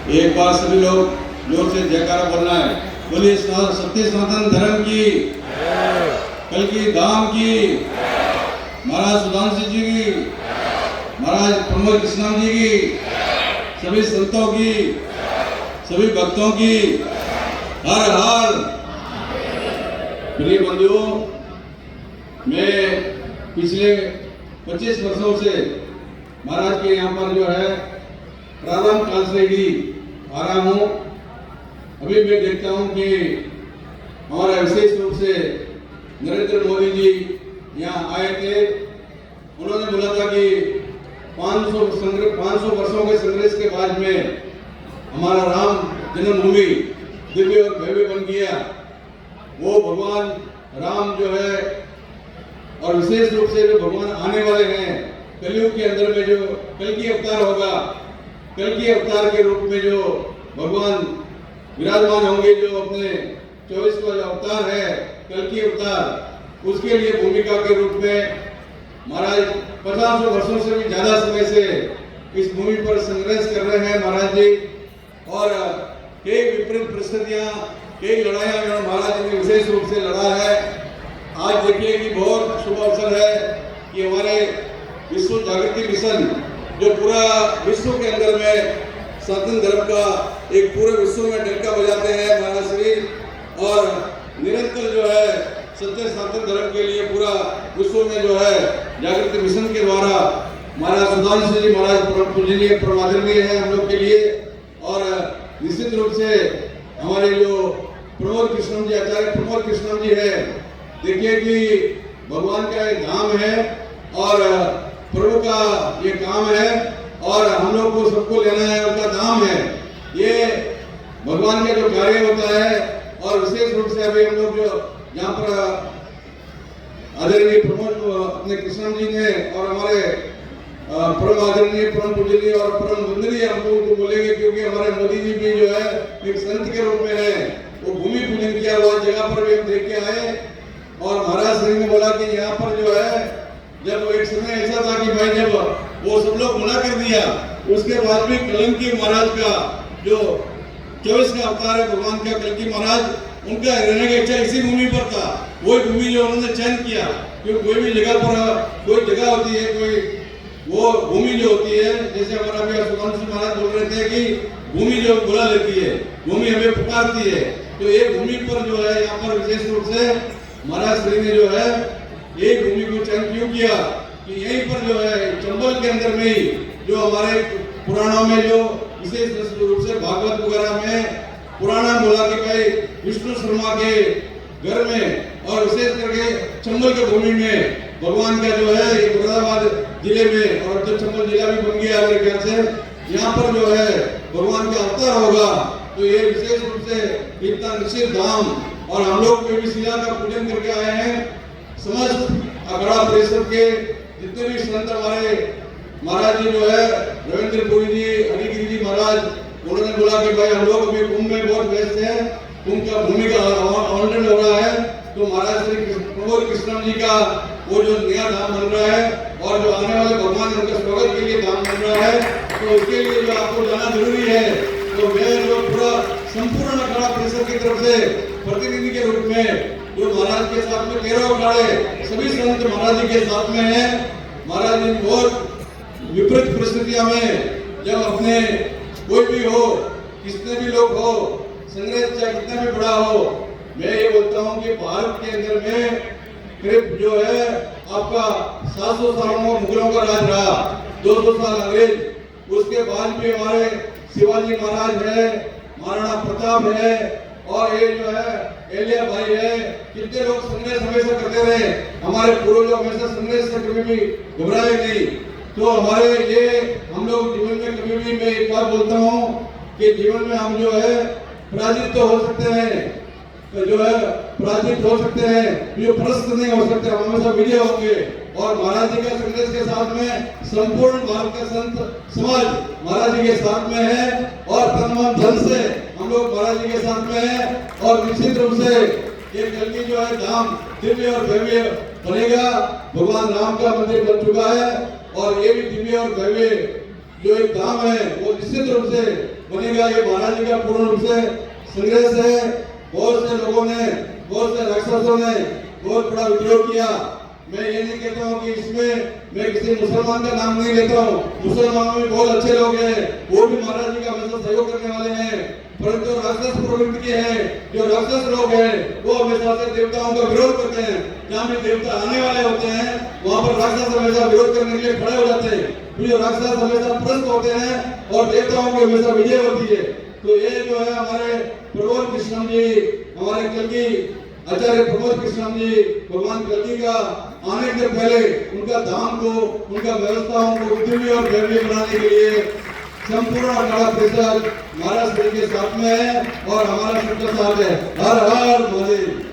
एक बार सभी लोग जोर से जयकारा बोलना है। बोलिए सत्य सनातन धर्म की, कल्कि धाम की, महाराज सुधांशु जी की, महाराज प्रमोद कृष्णम जी की, सभी संतों की, सभी भक्तों की हर हर। प्रिय बंधुओं, मैं पिछले 25 वर्षों से महाराज के यहाँ पर जो है प्रारंभ काल से ही आ रहा हूँ। अभी मैं देखता हूँ कि हमारे विशेष रूप से नरेंद्र मोदी जी यहाँ आए थे। उन्होंने बोला था कि 500 वर्षों के संघर्ष के बाद में हमारा राम जन्मभूमि दिव्य और भव्य बन गया। वो भगवान राम जो है और विशेष रूप से जो भगवान आने वाले हैं कलयुग के अंदर में, जो कल की अवतार होगा, कल की अवतार के रूप में जो भगवान विराजमान होंगे, जो अपने 24वां अवतार है कल की अवतार, उसके लिए भूमिका के रूप में महाराज 50 वर्षों से भी ज्यादा समय से इस भूमि पर संघर्ष कर रहे हैं महाराज जी। और कई विपरीत परिस्थितियां, कई लड़ाइयां महाराज जी ने विशेष रूप से लड़ा है। आज देखिए कि बहुत शुभ अवसर है कि हमारे विश्व जागृति मिशन जो पूरा विश्व के अंदर में सनातन धर्म का एक पूरे विश्व में डंका बजाते हैं महाराज श्री, और निरंतर जो है सत्य सनातन धर्म के लिए पूरा विश्व में जो है जागृति मिशन के द्वारा महाराज सुधांशु जी महाराज पूजनीय परमादरणीय है हम लोग के लिए। और निश्चित रूप से हमारे जो प्रमोद कृष्णम जी, आचार्य प्रमोद कृष्णम जी है, देखिए कि भगवान का एक धाम है और प्रभु का ये काम है और हम लोग को सबको लेना है, उनका धाम है। ये भगवान का जो कार्य होता है। और विशेष रूप से अभी हम लोग जो यहाँ पर आदरणीय प्रमोद अपने कृष्ण जी ने और हमारे परम आदरणीय परम पूजनीय और परम वंदनीय हम लोग को बोलेंगे, क्योंकि हमारे मोदी जी भी जो है एक संत के रूप में है, वो भूमि पूजन किया हुआ जगह पर भी हम देख के आए। और महाराज श्री ने बोला कि यहाँ पर जो है जब एक समय ऐसा था कि भाई जब वो सब लोग मना कर दिया, उसके बाद भी कलंकी महाराज का जो 24 का अवतार है भगवान का कलंकी महाराज, उनका रहने का इच्छा इसी भूमि पर था। वही भूमि जो उन्होंने चयन किया, क्योंकि कोई भी जगह पर कोई जगह होती है, कोई वो भूमि जो होती है, जैसे हमारा अभी सुधांशु महाराज बोल रहे थे कि भूमि जो बुला लेती है, भूमि हमें पुकारती है। तो एक भूमि पर जो है यहाँ पर विशेष रूप से महाराज श्री ने जो है एक भूमि को चयन क्यों किया कि यहीं पर जो है चंबल के अंदर में ही जो हमारे पुराणों में जो विशेष रूप से भागवत वगैरह में पुराना बोला कि भाई विष्णु शर्मा के घर में और विशेष करके चंबल के भूमि में भगवान का जो है ये मुरादाबाद जिले में, और जो चंबल जिला भी बन गया मेरे ख्याल से, यहाँ पर जो है भगवान का अवतार होगा। तो ये विशेष रूप से इतना निश्चित धाम, और हम लोग कोई भी शिला का पूजन करके आए हैं। समस्त अखाड़ा परिषद के जितने भी संत हमारे महाराज जी जो है रविंद्रपुरी जी, हरिगिरी जी महाराज, उन्होंने बोला कि भाई हम लोग अभी कुंभ में बहुत व्यस्त हैं, कुंभ का भूमि का आवंटन हो रहा है, तो महाराज श्री प्रमोद कृष्ण जी का वो जो नया धाम बन रहा है और जो आने वाले भगवान उनके स्वागत के लिए धाम बन रहा है, तो उसके लिए जो आपको जाना जरूरी है। तो मैं जो पूरा संपूर्ण अखाड़ा परिषद की तरफ से प्रतिनिधि के रूप में जो महाराज के साथ में 13 अखाड़े सभी संत महाराज जी के साथ में हैं। महाराज जी बहुत विपरीत परिस्थितियों में जब अपने कोई भी हो, कितने भी लोग हो, संघर्ष चाहे कितना भी बड़ा हो, मैं ये बोलता हूँ कि भारत के अंदर में करीब जो है आपका 700 सालों में मुगलों का राज रहा, 200 साल अंग्रेज, उसके बाद भी हमारे शिवाजी महाराज है, महाराणा प्रताप है, और ये जो है एलिया भाई है, कितने लोग संघर्ष हमेशा करते रहे। हमारे पूर्वज हमेशा संघर्ष से कभी भी घबराए नहीं। तो हमारे ये हम लोग जीवन में कभी भी, मैं एक बात बोलता हूँ कि जीवन में हम जो है पराजित तो हो सकते हैं, तो जो है पराजित हो सकते हैं, जो परास्त नहीं हो सकते, हम हमेशा विजय होंगे। और महाराज जी के संदेश के साथ में संपूर्ण भारत का संत समाज महाराज जी के साथ में है, और तन धन से हम लोग महाराज जी के साथ में है। और निश्चित रूप से ये कलकी जो है धाम दिव्य और भव्य बनेगा। भगवान राम का मंदिर बन चुका है, और ये भी दिव्य और भव्य जो एक धाम है वो निश्चित रूप से बनेगा। ये महाराज जी का पूर्ण रूप से संग्रह से बहुत से लोगों ने, बहुत से राक्षसों ने बहुत बड़ा विद्रोह किया। मैं ये नहीं कहता हूँ कि इसमें मैं किसी मुसलमान का नाम नहीं लेता हूँ, मुसलमानों में बहुत अच्छे लोग हैं, वो भी महाराज जी का हमेशा सहयोग करने वाले हैं, परंतु राक्षस प्रवृत्ति के हैं, जो राक्षस लोग हैं वो हमेशा से देवताओं का विरोध करते हैं। जहाँ भी देवता आने वाले होते हैं वहाँ पर राक्षस हमेशा विरोध करने के लिए खड़े हो जाते हैं। तो जो राक्षस हमेशा परास्त होते हैं और देवताओं की हमेशा विजय होती है। तो ये जो है हमारे प्रबोध कृष्ण जी, हमारे कल्कि आचार्य प्रबोध कृष्ण जी, भगवान कल्कि का आने से पहले उनका धाम को, उनका व्यवस्थाओं को दिव्य और भव्य बनाने के लिए संपूर्ण अखाड़ा परिषद महाराष्ट्र के साथ में है और हमारा सबका साथ है। हर हर महादेव।